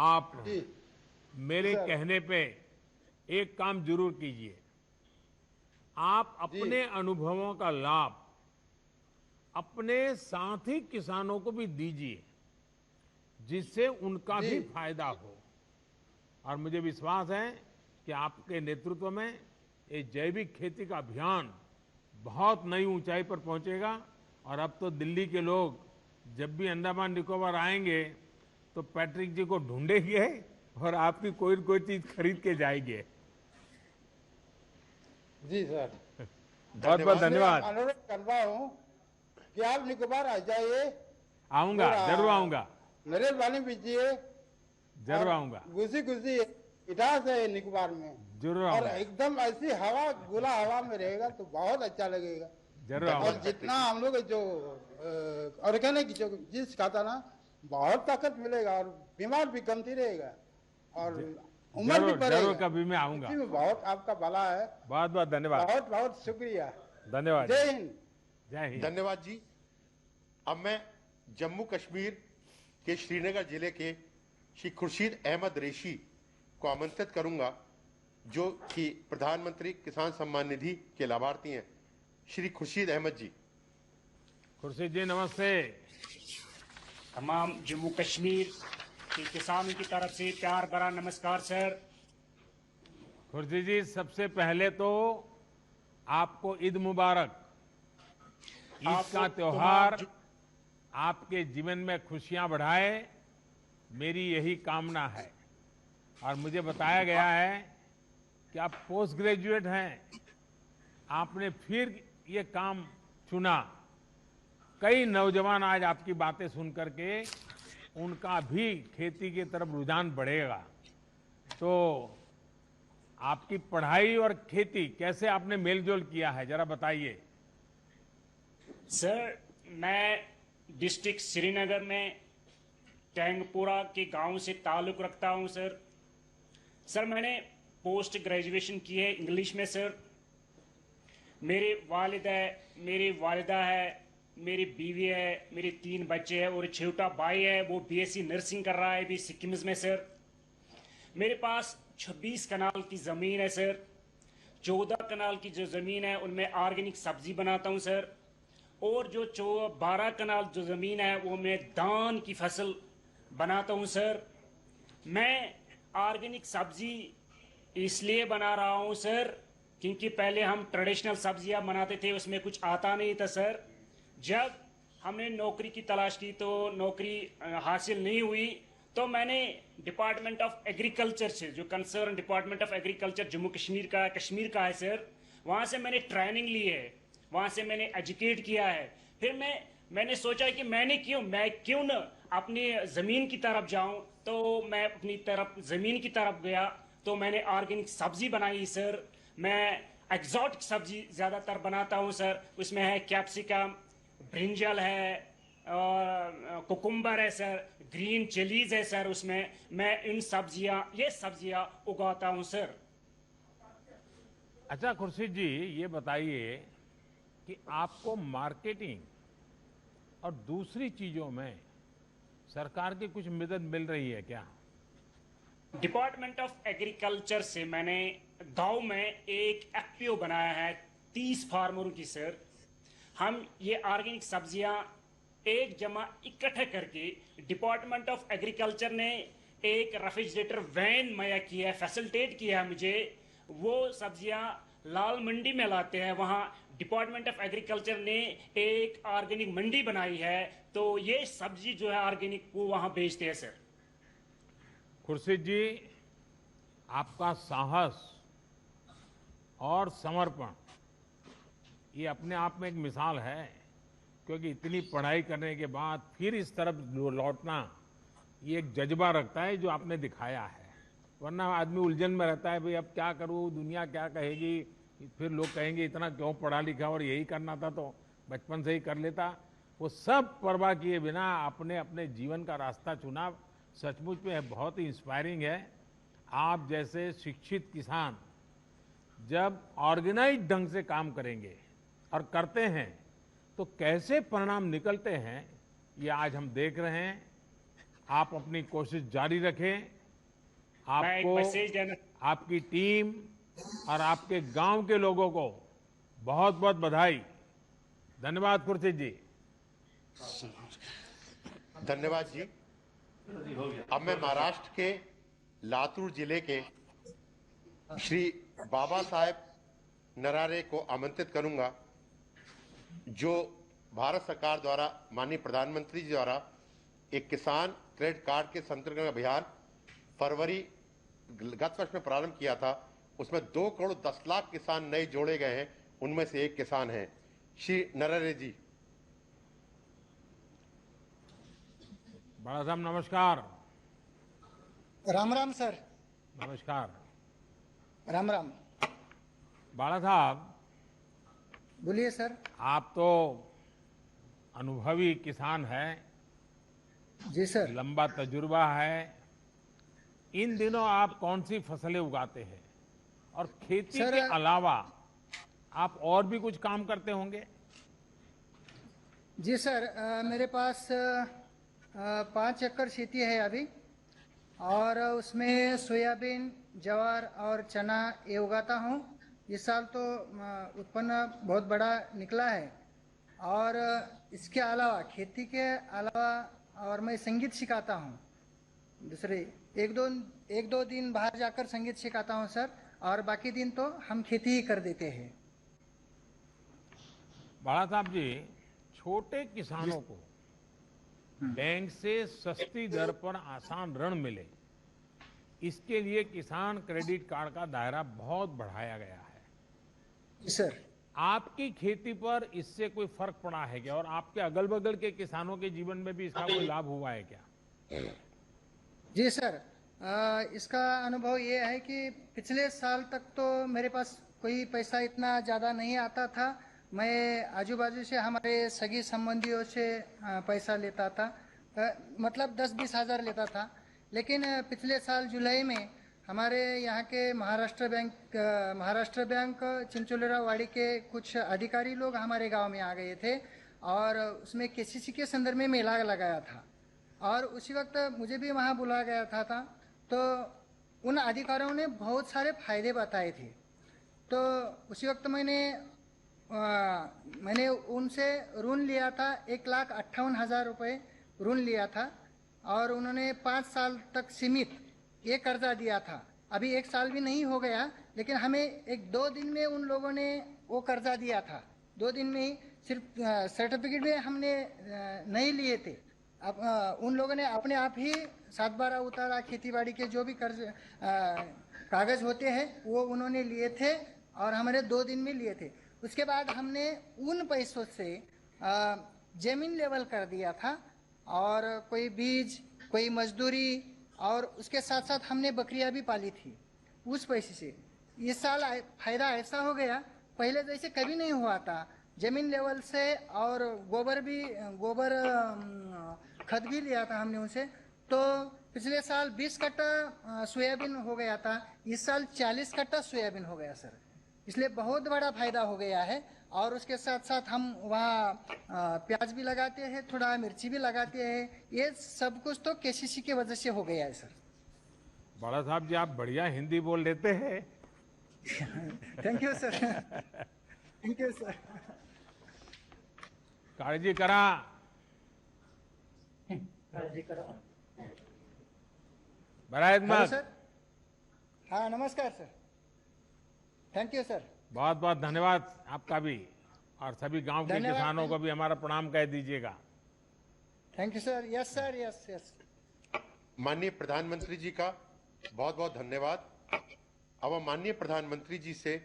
आप जी मेरे सर। कहने पे एक काम जरूर कीजिए। आप जी अपने अनुभवों का लाभ अपने साथी किसानों को भी दीजिए, जिससे उनका जी भी फायदा हो। और मुझे विश्वास है कि आपके नेतृत्व में ये जैविक खेती का अभियान बहुत नई ऊंचाई पर पहुंचेगा। और अब तो दिल्ली के लोग जब भी अंडमान निकोबार आएंगे तो पैट्रिक जी को ढूंढेंगे और आपकी कोई न कोई चीज खरीद के जाएंगे। जी सर। बहुत बहुत धन्यवाद। इसलिए धन्यवाद। अनुरोध कर रहा हूँ कि आप निकोबार आ जाइए आऊंगा, और जरूर आऊंगा, नारियल पानी पीजिए। जरूर और आऊंगा, घुसी घुसी मिठास है निकोबार में। जरूर और आऊंगा, एकदम ऐसी हवा, खुला हवा में रहेगा तो बहुत अच्छा लगेगा। जरूर और धन्यवाद आऊंगा। पैट्रिक जितना जी। हम लोग जो ऑर्गेनिक जो चीज खाता ना, बहुत ताकत मिलेगा और बीमार भी कमती रहेगा और ज- उम्र भी जरूर जरूर बढ़ेगा। कभी मैं इसी आऊंगा। में बहुत आपका भला है। बहुत बहुत धन्यवाद। बहुत बहुत शुक्रिया। धन्यवाद जी। जय हिंद। जय हिंद। धन्यवाद जी। अब मैं जम्मू कश्मीर के श्रीनगर जिले के श्री खुर्शीद अहमद रेशी को आमंत्रित करूंगा, जो कि प्रधानमंत्री किसान सम्मान निधि के लाभार्थी हैं। श्री खुर्शीद अहमद जी। खुर्शीद जी नमस्ते। तमाम जम्मू कश्मीर के किसानों की तरफ से प्यार भरा नमस्कार सर। खुर्शीद जी सबसे पहले तो आपको ईद मुबारक। ईद आपको का तमाम त्योहार आपके जीवन में खुशियां बढ़ाए, मेरी यही कामना है। और मुझे बताया गया है कि आप पोस्ट ग्रेजुएट हैं, आपने फिर ये काम चुना। कई नौजवान आज आपकी बातें सुन करके उनका भी खेती की तरफ रुझान बढ़ेगा। तो आपकी पढ़ाई और खेती कैसे आपने मेलजोल किया है, जरा बताइए। सर मैं डिस्ट्रिक्ट श्रीनगर में टैंगपुरा के गांव से ताल्लुक रखता हूं सर। सर मैंने पोस्ट ग्रेजुएशन की है इंग्लिश में सर। मेरे वालिद है, मेरी वालिदा है, मेरी बीवी है, मेरे 3 बच्चे हैं और छोटा भाई है, वो बीएससी नर्सिंग कर रहा है अभी सिक्किम में सर। मेरे पास 26 कनाल की ज़मीन है सर। 14 कनाल की जो ज़मीन है उनमें ऑर्गेनिक सब्जी बनाता हूं सर। और जो 12 कनाल जो ज़मीन है वो मैं धान की फसल बनाता हूं सर। मैं ऑर्गेनिक सब्जी इसलिए बना रहा हूं सर क्योंकि पहले हम ट्रेडिशनल सब्जियां बनाते थे, उसमें कुछ आता नहीं था सर। जब हमने नौकरी की तलाश की तो नौकरी हासिल नहीं हुई, तो मैंने डिपार्टमेंट ऑफ एग्रीकल्चर से, जो concern department of agriculture Jammu Kashmir का है सर, वहाँ से मैंने ट्रेनिंग ली है, वहाँ से मैंने एजुकेट किया है। फिर मैंने सोचा कि मैं क्यों न अपनी ज़मीन की तरफ जाऊं, तो मैं अपनी तरफ ज़मीन की तरफ गया तो मैंने ऑर्गेनिक सब्जी बनाई सर। मैं एक्सोटिक सब्जी ज़्यादातर बनाता हूं सर। उसमें है कैप्सिकम, ब्रिंजल है और कुकुम्बर है सर, ग्रीन चिलीज है सर। उसमें मैं ये सब्जियां उगाता हूं सर। अच्छा खुर्शीद जी, ये बताइए कि आपको मार्केटिंग और दूसरी चीजों में सरकार की कुछ मदद मिल रही है क्या? डिपार्टमेंट ऑफ एग्रीकल्चर से मैंने गांव में एक एफपीओ बनाया है 30 फार्मरों की सर। हम ये ऑर्गेनिक सब्जियां एक जमा इकट्ठे करके डिपार्टमेंट ऑफ एग्रीकल्चर ने एक रेफ्रिजरेटर वैन मुहैया किया है, फैसिलिटेट किया है मुझे। वो सब्जियां लाल मंडी में लाते हैं, वहां डिपार्टमेंट ऑफ एग्रीकल्चर ने एक ऑर्गेनिक मंडी बनाई है, तो ये सब्जी जो है ऑर्गेनिक वो वहां बेचते हैं सर। खुर्शीद जी, आपका साहस और समर्पण ये अपने आप में एक मिसाल है, क्योंकि इतनी पढ़ाई करने के बाद फिर इस तरफ लौटना ये एक जज्बा रखता है जो आपने दिखाया है। वरना आदमी उलझन में रहता है, भाई अब क्या करूं, दुनिया क्या कहेगी, फिर लोग कहेंगे इतना क्यों पढ़ा लिखा और यही करना था तो बचपन से ही कर लेता। वो सब परवाह किए बिना आपने अपने जीवन का रास्ता चुना। सचमुच में बहुत ही इंस्पायरिंग है। आप जैसे शिक्षित किसान जब ऑर्गेनाइज ढंग से काम करेंगे और करते हैं तो कैसे परिणाम निकलते हैं, ये आज हम देख रहे हैं। आप अपनी कोशिश जारी रखें। मैं एक आपको, मैसेज देना आपकी टीम और आपके गांव के लोगों को बहुत बहुत बधाई। धन्यवाद खुर्शीद जी। धन्यवाद जी। अब मैं महाराष्ट्र के लातूर जिले के श्री बाबा साहेब नरारे को आमंत्रित करूंगा, जो भारत सरकार द्वारा माननीय प्रधानमंत्री जी द्वारा एक किसान क्रेडिट कार्ड के संतर्गत अभियान फरवरी गत वर्ष में प्रारंभ किया था। उसमें 2 करोड़ 10 लाख किसान नए जोड़े गए हैं। उनमें से एक किसान हैं श्री नरहरे जी। बड़ा साहब नमस्कार। राम राम सर। नमस्कार। राम राम। बाला साहब, बोलिए सर। आप तो अनुभवी किसान हैं, जी सर। लंबा तजुर्बा है। इन दिनों आप कौन सी फसलें उगाते हैं और खेती सर, के अलावा आप और भी कुछ काम करते होंगे? जी सर, मेरे पास 5 एकड़ खेती है अभी, और उसमें सोयाबीन, ज्वार और चना ये उगाता हूँ। इस साल तो उत्पन्न बहुत बड़ा निकला है। और इसके अलावा, खेती के अलावा, और मैं संगीत सिखाता हूँ। दूसरे एक दो दिन बाहर जाकर संगीत सिखाता हूँ सर, और बाकी दिन तो हम खेती ही कर देते हैं। बाला साहब जी, छोटे किसानों को बैंक से सस्ती दर पर आसान ऋण मिले, इसके लिए किसान क्रेडिट कार्ड का दायरा बहुत बढ़ाया गया है। जी सर। आपकी खेती पर इससे कोई फर्क पड़ा है क्या, और आपके अगल बगल के किसानों के जीवन में भी इसका कोई लाभ हुआ है क्या? जी सर, इसका अनुभव ये है कि पिछले साल तक तो मेरे पास कोई पैसा इतना ज़्यादा नहीं आता था। मैं आजू बाजू से हमारे सगी संबंधियों से पैसा लेता था, मतलब 10-20 हज़ार लेता था। लेकिन पिछले साल जुलाई में हमारे यहाँ के महाराष्ट्र बैंक चिंचोलेरा वाड़ी के कुछ अधिकारी लोग हमारे गांव में आ गए थे, और उसमें केसीसी के संदर्भ में मेला लगाया था, और उसी वक्त मुझे भी वहाँ बुलाया गया था। तो उन अधिकारियों ने बहुत सारे फायदे बताए थे। तो उसी वक्त मैंने उनसे ऋण लिया था, 1,58,000 रुपये ऋण लिया था, और उन्होंने 5 साल तक सीमित ये कर्जा दिया था। अभी 1 साल भी नहीं हो गया, लेकिन हमें 1-2 दिन में उन लोगों ने वो कर्जा दिया था। 2 दिन में ही सिर्फ सर्टिफिकेट में हमने नहीं लिए थे। अब उन लोगों ने अपने आप ही 7/12 उतारा, खेतीबाड़ी के जो भी कर्ज कागज होते हैं वो उन्होंने लिए थे, और हमारे 2 दिन में लिए थे। उसके बाद हमने उन पैसों से जमीन लेवल कर दिया था, और कोई बीज, कोई मजदूरी, और उसके साथ साथ हमने बकरियां भी पाली थी उस पैसे से। इस साल फायदा ऐसा हो गया, पहले जैसे कभी नहीं हुआ था। जमीन लेवल से, और गोबर खत भी लिया था हमने उनसे। तो पिछले साल 20 कट्टा सोयाबीन हो गया था, इस साल 40 कट्टा सोयाबीन हो गया सर। इसलिए बहुत बड़ा फायदा हो गया है। और उसके साथ साथ हम वहाँ प्याज भी लगाते हैं, थोड़ा मिर्ची भी लगाते हैं। ये सब कुछ तो केसीसी की वजह से हो गया है सर। बड़ा साहब जी, आप बढ़िया हिंदी बोल लेते हैं। Thank you sir. Thank you sir. काळजी करा। बरं आहेत हेलो मग? सर। हाँ नमस्कार सर। Thank you sir. बहुत बहुत धन्यवाद आपका भी, और सभी गांव के धन्यवाद। किसानों को भी हमारा प्रणाम कह दीजिएगा। Thank you sir. Yes sir, yes yes. माननीय प्रधानमंत्री जी का बहुत बहुत धन्यवाद। अब हम माननीय प्रधानमंत्री जी से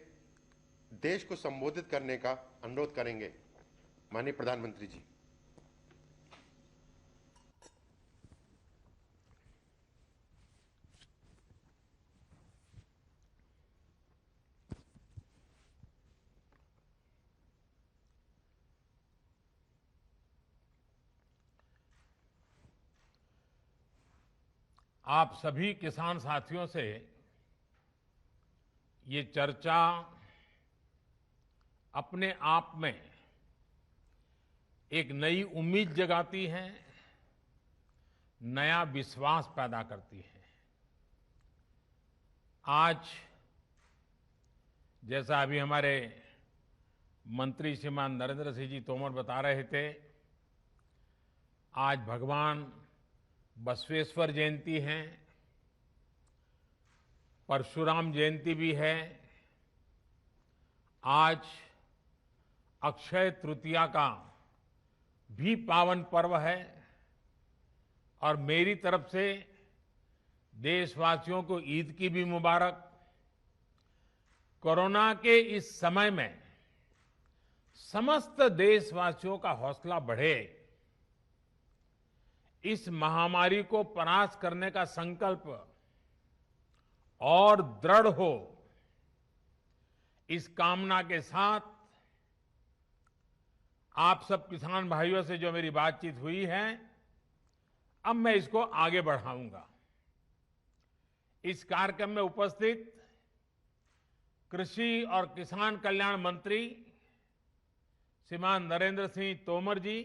देश को संबोधित करने का अनुरोध करेंगे। माननीय प्रधानमंत्री जी। आप सभी किसान साथियों से ये चर्चा अपने आप में एक नई उम्मीद जगाती है, नया विश्वास पैदा करती है। आज जैसा अभी हमारे मंत्री श्रीमान नरेंद्र सिंह जी तोमर बता रहे थे, आज भगवान बसवेश्वर जयंती है, परशुराम जयंती भी है, आज अक्षय तृतीया का भी पावन पर्व है और मेरी तरफ से देशवासियों को ईद की भी मुबारक। कोरोना के इस समय में समस्त देशवासियों का हौसला बढ़े, इस महामारी को परास्त करने का संकल्प और दृढ़ हो, इस कामना के साथ आप सब किसान भाइयों से जो मेरी बातचीत हुई है, अब मैं इसको आगे बढ़ाऊंगा। इस कार्यक्रम में उपस्थित कृषि और किसान कल्याण मंत्री श्रीमान नरेंद्र सिंह तोमर जी,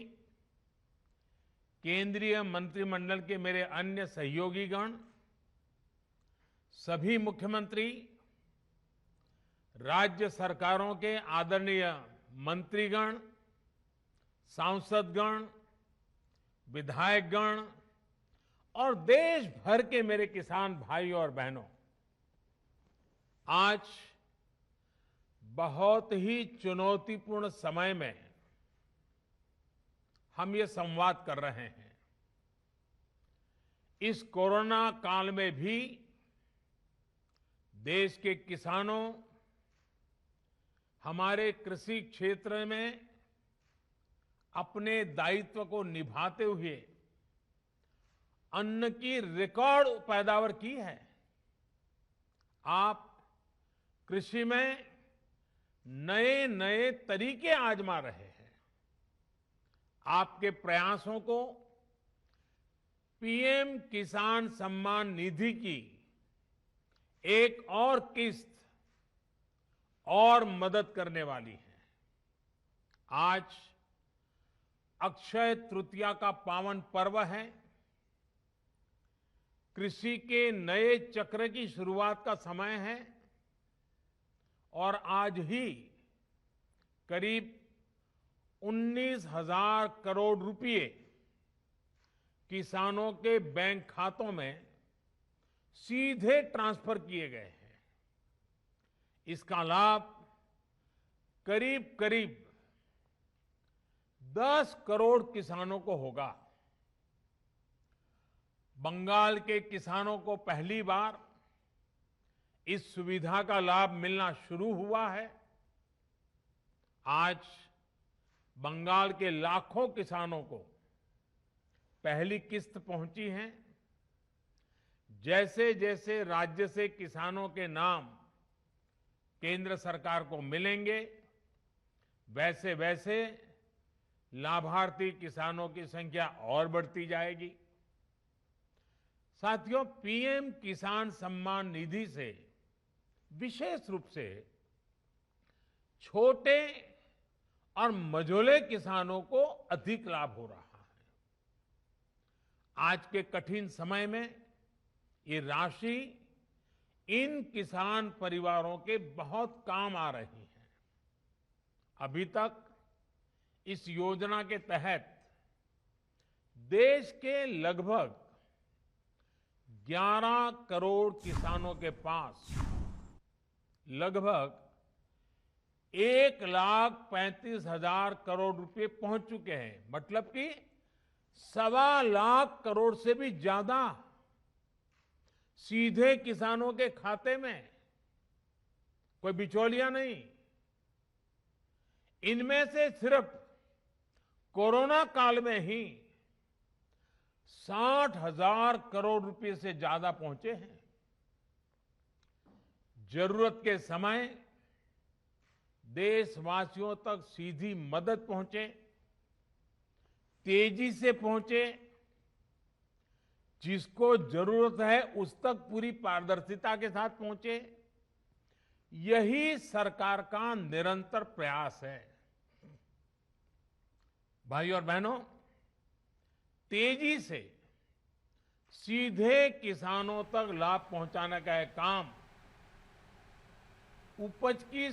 केंद्रीय मंत्रिमंडल के मेरे अन्य सहयोगीगण, सभी मुख्यमंत्री, राज्य सरकारों के आदरणीय मंत्रीगण, सांसदगण, विधायकगण और देश भर के मेरे किसान भाई और बहनों, आज बहुत ही चुनौतीपूर्ण समय में हम ये संवाद कर रहे हैं। इस कोरोना काल में भी देश के किसानों, हमारे कृषि क्षेत्र में अपने दायित्व को निभाते हुए अन्न की रिकॉर्ड पैदावार की है। आप कृषि में नए नए तरीके आजमा रहे हैं। आपके प्रयासों को पीएम किसान सम्मान निधि की एक और किस्त और मदद करने वाली है। आज अक्षय तृतीया का पावन पर्व है। कृषि के नए चक्र की शुरुआत का समय है और आज ही करीब 19,000 करोड़ रुपए किसानों के बैंक खातों में सीधे ट्रांसफर किए गए हैं। इसका लाभ करीब करीब 10 करोड़ किसानों को होगा। बंगाल के किसानों को पहली बार इस सुविधा का लाभ मिलना शुरू हुआ है। आज बंगाल के लाखों किसानों को पहली किस्त पहुंची है। जैसे जैसे राज्य से किसानों के नाम केंद्र सरकार को मिलेंगे, वैसे वैसे लाभार्थी किसानों की संख्या और बढ़ती जाएगी। साथियों, पीएम किसान सम्मान निधि से विशेष रूप से छोटे और मझोले किसानों को अधिक लाभ हो रहा है। आज के कठिन समय में ये राशि इन किसान परिवारों के बहुत काम आ रही है। अभी तक इस योजना के तहत देश के लगभग 11 करोड़ किसानों के पास लगभग 1,35,000 करोड़ रुपए पहुंच चुके हैं। मतलब कि 1.25 लाख करोड़ से भी ज्यादा सीधे किसानों के खाते में, कोई बिचौलिया नहीं। इनमें से सिर्फ कोरोना काल में ही 60,000 करोड़ रुपए से ज्यादा पहुंचे हैं। जरूरत के समय देशवासियों तक सीधी मदद पहुंचे, तेजी से पहुंचे, जिसको जरूरत है उस तक पूरी पारदर्शिता के साथ पहुंचे, यही सरकार का निरंतर प्रयास है। भाइयों और बहनों, तेजी से सीधे किसानों तक लाभ पहुंचाने का एक काम उपज की